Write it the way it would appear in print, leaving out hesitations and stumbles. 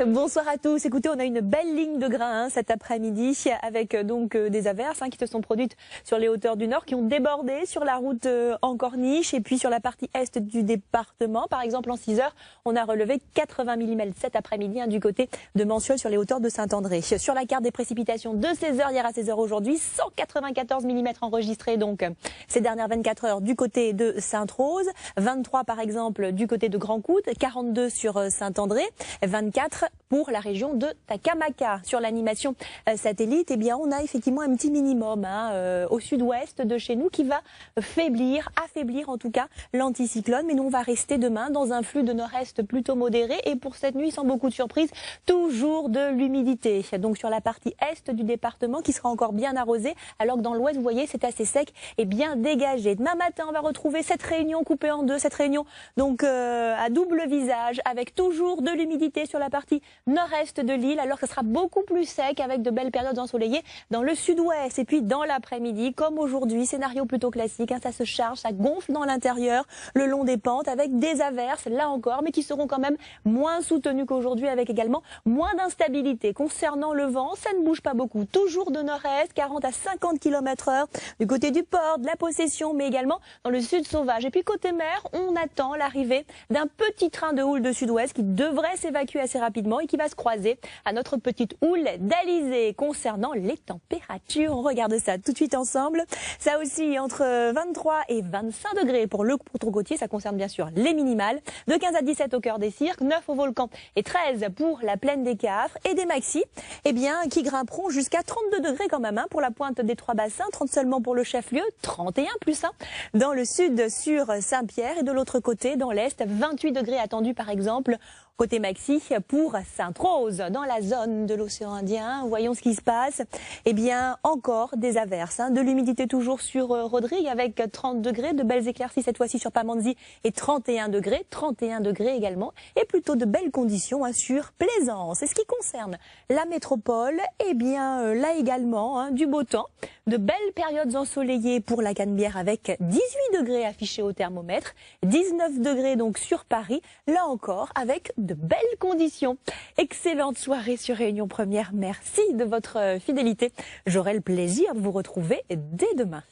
Bonsoir à tous. Écoutez, on a une belle ligne de grains cet après-midi avec des averses qui se sont produites sur les hauteurs du nord, qui ont débordé sur la route en Corniche et puis sur la partie est du département. Par exemple, en 6 heures, on a relevé 80 mm cet après-midi du côté de Mansuol sur les hauteurs de Saint-André. Sur la carte des précipitations de 16 heures hier à 16 heures aujourd'hui, 194 mm enregistrés ces dernières 24 heures du côté de Sainte-Rose, 23 par exemple du côté de Grand-Coude, 42 sur Saint-André, 24 pour la région de Takamaka. Sur l'animation satellite, eh bien, on a effectivement un petit minimum au sud-ouest de chez nous qui va affaiblir en tout cas l'anticyclone. Mais nous, on va rester demain dans un flux de nord-est plutôt modéré et pour cette nuit, sans beaucoup de surprises, toujours de l'humidité. Donc sur la partie est du département qui sera encore bien arrosée, alors que dans l'ouest, vous voyez, c'est assez sec et bien dégagé. Demain matin, on va retrouver cette réunion coupée en deux, cette réunion à double visage avec toujours de l'humidité sur la partie nord-est de l'île, alors que ce sera beaucoup plus sec avec de belles périodes ensoleillées dans le sud-ouest. Et puis dans l'après-midi, comme aujourd'hui, scénario plutôt classique, ça se charge, ça gonfle dans l'intérieur, le long des pentes, avec des averses, là encore, mais qui seront quand même moins soutenues qu'aujourd'hui, avec également moins d'instabilité. Concernant le vent, ça ne bouge pas beaucoup, toujours de nord-est, 40 à 50 km/h, du côté du port, de la Possession, mais également dans le sud sauvage. Et puis côté mer, on attend l'arrivée d'un petit train de houle de sud-ouest qui devrait s'évacuer assez rapidement et qui va se croiser à notre petite houle d'Alizé. Concernant les températures, on regarde ça tout de suite ensemble. Ça aussi entre 23 et 25 degrés pour le contre-côtier, ça concerne bien sûr les minimales. De 15 à 17 au cœur des cirques, 9 au volcan et 13 pour la plaine des Cafres. Et des maxis qui grimperont jusqu'à 32 degrés quand même pour la pointe des trois bassins, 30 seulement pour le chef-lieu, 31 plus 1 dans le sud sur Saint-Pierre. Et de l'autre côté, dans l'est, 28 degrés attendus par exemple côté maxi pour Sainte-Rose, dans la zone de l'océan Indien. Voyons ce qui se passe. Eh bien, encore des averses, de l'humidité toujours sur Rodrigue avec 30 degrés, de belles éclaircies cette fois-ci sur Pamandzi et 31 degrés également, et plutôt de belles conditions sur Plaisance. Et ce qui concerne la métropole, eh bien, là également, du beau temps, de belles périodes ensoleillées pour la Canebière avec 18 degrés affichés au thermomètre, 19 degrés donc sur Paris, là encore avec de belles conditions. Excellente soirée sur Réunion Première. Merci de votre fidélité. J'aurai le plaisir de vous retrouver dès demain.